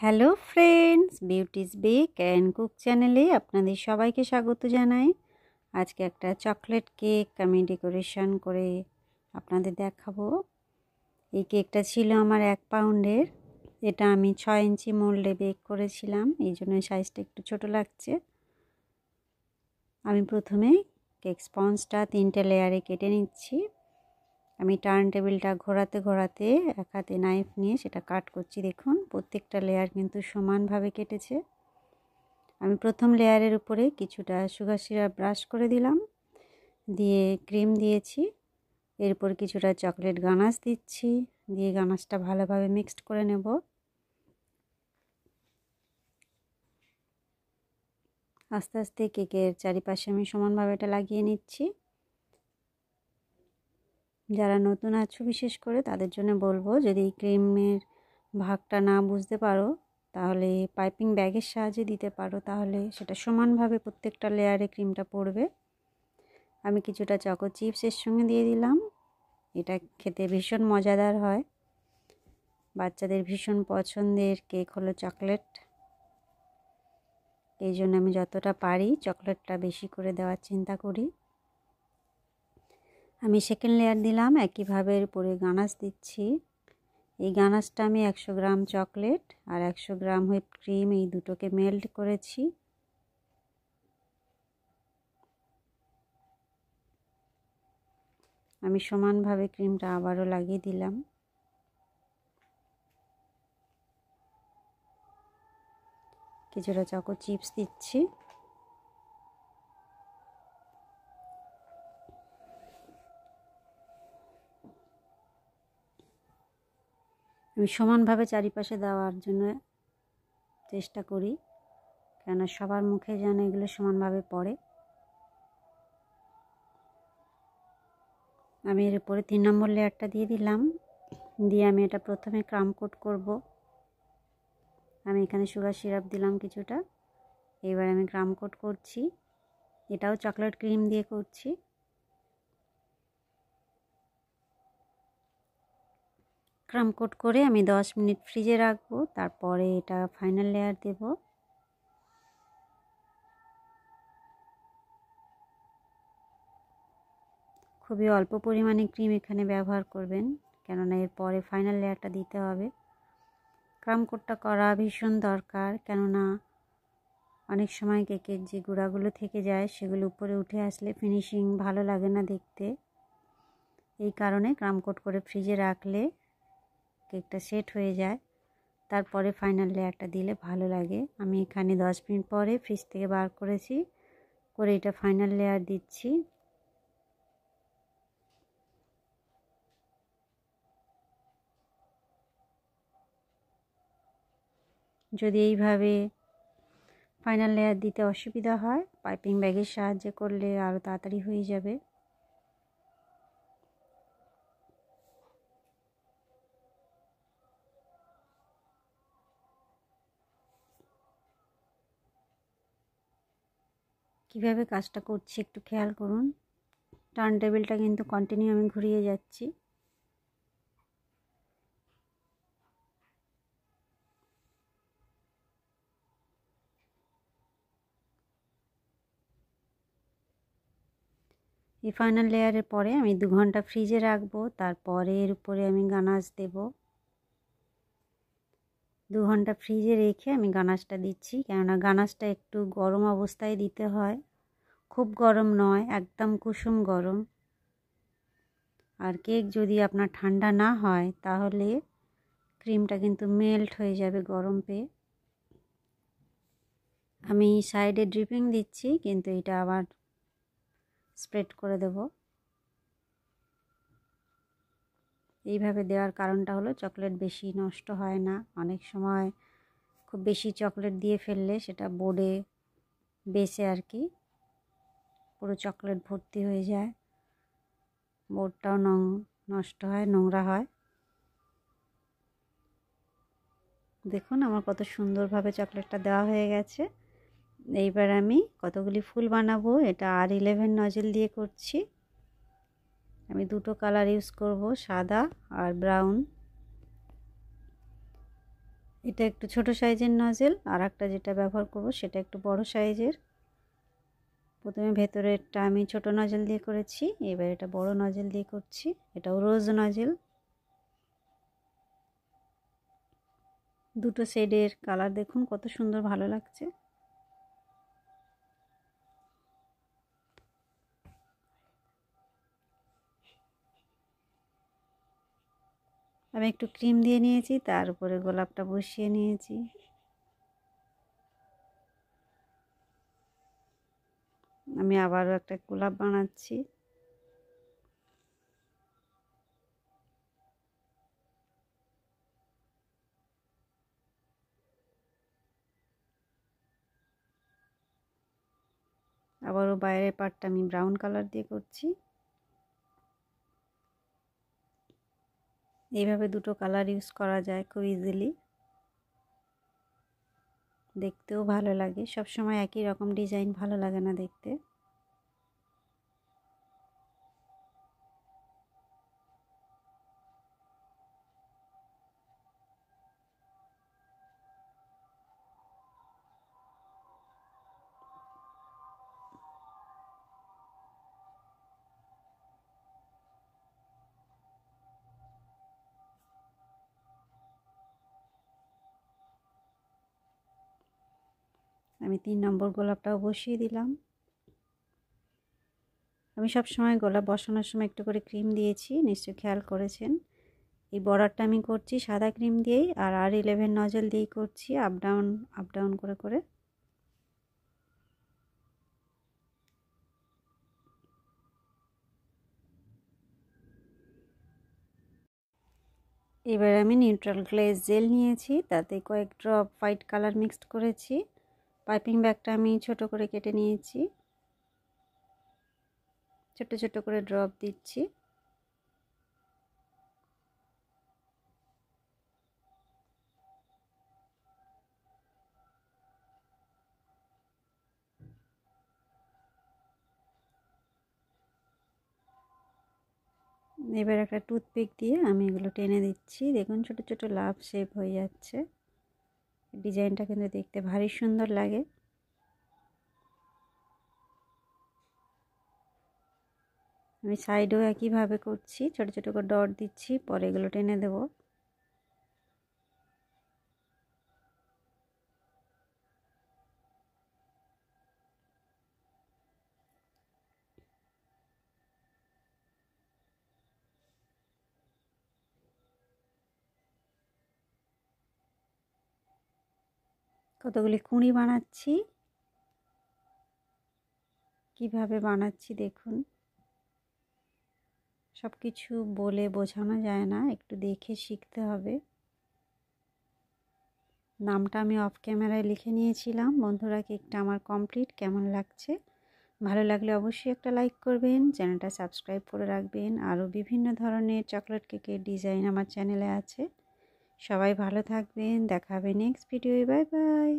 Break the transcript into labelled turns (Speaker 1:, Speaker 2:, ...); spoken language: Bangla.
Speaker 1: Hello friends, Beauty's bake and cook চ্যানেলে আপনাদের সবাইকে স্বাগত জানাই। আজকে একটা চকলেট কেক আমি ডেকোরেশন করে আপনাদের দেখাবো। এই কেকটা ছিল আমার 1 পাউন্ডের। এটা আমি 6 ইঞ্চি মোল্ডে বেক করেছিলাম, এই জন্য সাইজটা একটু ছোট লাগছে। আমি প্রথমে কেক স্পঞ্জটা 3টে লেয়ারে কেটে নিচ্ছি। আমি টার্ন টেবিলটা ঘোরাতে ঘোরাতে এক হাতে নাইফ নিয়ে সেটা কাট করছি। দেখুন প্রত্যেকটা লেয়ার কিন্তু সমানভাবে কেটেছে। আমি প্রথম লেয়ারের উপরে কিছুটা সুগার সিরাপ ব্রাশ করে দিলাম, দিয়ে ক্রিম দিয়েছি। এরপর কিছুটা চকলেট গানাশ দিচ্ছি, দিয়ে গানাশটা ভালোভাবে মিক্সড করে নেব। আস্তে আস্তে কেকের চারিপাশে আমি সমানভাবে এটা লাগিয়ে নিচ্ছি। যারা নতুন আছো বিশেষ করে তাদের জন্য বলবো, যদি ক্রিমের ভাগটা না বুঝতে পারো তাহলে পাইপিং ব্যাগের সাহায্যে দিতে পারো, তাহলে সেটা সমানভাবে প্রত্যেকটা লেয়ারে ক্রিমটা পড়বে। আমি কিছুটা চকো চিপস এর সঙ্গে দিয়ে দিলাম। এটা খেতে ভীষণ মজাদার হয়। বাচ্চাদের ভীষণ পছন্দের কেক হলো চকলেট, এই জন্য আমি যতটা পারি চকলেটটা বেশি করে দেওয়ার চিন্তা করি। আমি সেকেন্ড লেয়ার দিলাম, একইভাবে উপরে গানাশ দিচ্ছি। এই গানাশটা আমি 100 গ্রাম চকলেট আর 100 গ্রাম হুইপ ক্রিম এই দুটোকে মেল্ট করেছি। আমি সমানভাবে ক্রিমটা আবারও লাগিয়ে দিলাম। কিছুটা চকো চিপস দিচ্ছি। আমি সমানভাবে চারিপাশে দেওয়ার জন্য চেষ্টা করি, কেননা সবার মুখে যেন এগুলো সমানভাবে পড়ে। আমি এর উপরে 3 নম্বর লেয়ারটা দিয়ে দিলাম, দিয়ে আমি এটা প্রথমে ক্রাম কোট করব। আমি এখানে সুগার সিরাপ দিলাম কিছুটা। এবার আমি ক্রাম কোট করছি, এটাও চকলেট ক্রিম দিয়ে করছি। ক্রাম কোট করে আমি 10 মিনিট ফ্রিজে রাখবো, তারপরে এটা ফাইনাল লেয়ার দেব। খুবই অল্প পরিমাণে ক্রিম এখানে ব্যবহার করবেন, কেননা এরপরে ফাইনাল লেয়ারটা দিতে হবে। ক্রাম কোটটা করা ভীষণ দরকার, কেননা অনেক সময় কেকের যে গুঁড়াগুলো থেকে যায় সেগুলো উপরে উঠে আসলে ফিনিশিং ভালো লাগে না দেখতে। এই কারণে ক্রাম কোট করে ফ্রিজে রাখলে কেকটা সেট হয়ে যায়, তারপরে ফাইনাল লেয়ারটা দিলে ভালো লাগে। আমি এখানে 10 মিনিট পরে ফ্রিজ থেকে বার করেছি, করে এটা ফাইনাল লেয়ার দিচ্ছি। যদি এইভাবে ফাইনাল লেয়ার দিতে অসুবিধা হয়, পাইপিং ব্যাগের সাহায্যে করলে আরও তাড়াতাড়ি হয়ে যাবে। কিভাবে কাজটা করছি একটু খেয়াল করুন। টার্ন টেবিলটা কিন্তু কন্টিনিউ আমি ঘুরিয়ে যাচ্ছি। এই ফাইনাল লেয়ারের পরে আমি 2 ঘন্টা ফ্রিজে রাখবো, তারপরে এর উপরে আমি গানাশ দেব। 2 ঘন্টা ফ্রিজে রেখে আমি গানাশটা দিচ্ছি, কেননা গানাশটা একটু গরম অবস্থায় দিতে হয়, খুব গরম নয়, একদম কুসুম গরম। আর কেক যদি আপনার ঠান্ডা না হয় তাহলে ক্রিমটা কিন্তু মেল্ট হয়ে যাবে গরম পেয়ে। আমি সাইডে ড্রিপিং দিচ্ছি, কিন্তু এটা আবার স্প্রেড করে দেব। এইভাবে দেওয়ার কারণটা হলো চকলেট বেশি নষ্ট হয় না। অনেক সময় খুব বেশি চকলেট দিয়ে ফেললে সেটা বোর্ডে বেসে আর কি পুরো চকলেট ভর্তি হয়ে যায়, বোর্ডটাও নষ্ট হয়, নোংরা হয়। দেখুন আমার কত সুন্দরভাবে চকলেটটা দেওয়া হয়ে গেছে। এইবার আমি কতগুলি ফুল বানাবো, এটা R11 নজেল দিয়ে করছি। আমি দুটো কালার ইউজ করব, সাদা আর ব্রাউন। এটা একটু ছোট সাইজের নজেল, আর একটা যেটা ব্যবহার করব সেটা একটু বড় সাইজের। প্রথমে ভেতরেরটা আমি ছোট নজেল দিয়ে করেছি, এবার এটা বড় নজেল দিয়ে করছি। এটাও রোজ নজেল। দুটো শেডের কালার দেখুন কত সুন্দর, ভালো লাগছে। আমি একটু ক্রিম দিয়ে নিয়েছি, তার উপরে গোলাপটা বসিয়ে নিয়েছি। আমি আবারও একটা গোলাপ বানাচ্ছি। আবারও বাইরের পার্টটা আমি ব্রাউন কালার দিয়ে করছি। এইভাবে দুটো কালার ইউজ করা যায় খুব ইজিলি, দেখতেও ভালো লাগে। সব সময় একই রকম ডিজাইন ভালো লাগে না দেখতে। আমি 3 নম্বর গোলাপটাও বসিয়ে দিলাম। আমি সব সময় গোলাপ বসানোর সময় একটু করে ক্রিম দিয়েছি, নিশ্চয়ই খেয়াল করেছেন। এই বর্ডারটা আমি করছি সাদা ক্রিম দিয়েই, আর R11 নজল দিয়েই করছি, আপ ডাউন করে করে। এবার আমি নিউট্রাল গ্লেজ জেল নিয়েছি, তাতে কয়েক ড্রপ হোয়াইট কালার মিক্সড করেছি। পাইপিং ব্যাগটা আমি ছোট করে কেটে নিয়েছি, ছোট ছোট করে ড্রপ দিচ্ছি। এবার একটা টুথপিক দিয়ে আমি এগুলো টেনে দিচ্ছি। দেখুন ছোট ছোট লাভ শেপ হয়ে যাচ্ছে। ডিজাইনটা কিন্তু দেখতে ভারী সুন্দর লাগে। আমি সাইডেও একইভাবে করছি, ছোট ছোট করে ডট দিচ্ছি, পরে এগুলো টেনে দেব। কতগুলি কুঁড়ি বানাচ্ছি, কিভাবে বানাচ্ছি দেখুন। সব কিছু বলে বোঝানো যায় না, একটু দেখে শিখতে হবে। নামটা আমি অফ ক্যামেরায় লিখে নিয়েছিলাম। বন্ধুরা, কেকটা আমার কমপ্লিট। কেমন লাগছে? ভালো লাগলে অবশ্যই একটা লাইক করবেন, চ্যানেলটা সাবস্ক্রাইব করে রাখবেন। আরও বিভিন্ন ধরনের চকলেট কেকের ডিজাইন আমার চ্যানেলে আছে। সবাই ভালো থাকবেন, দেখা হবে নেক্সট ভিডিওয়ে। Bye bye.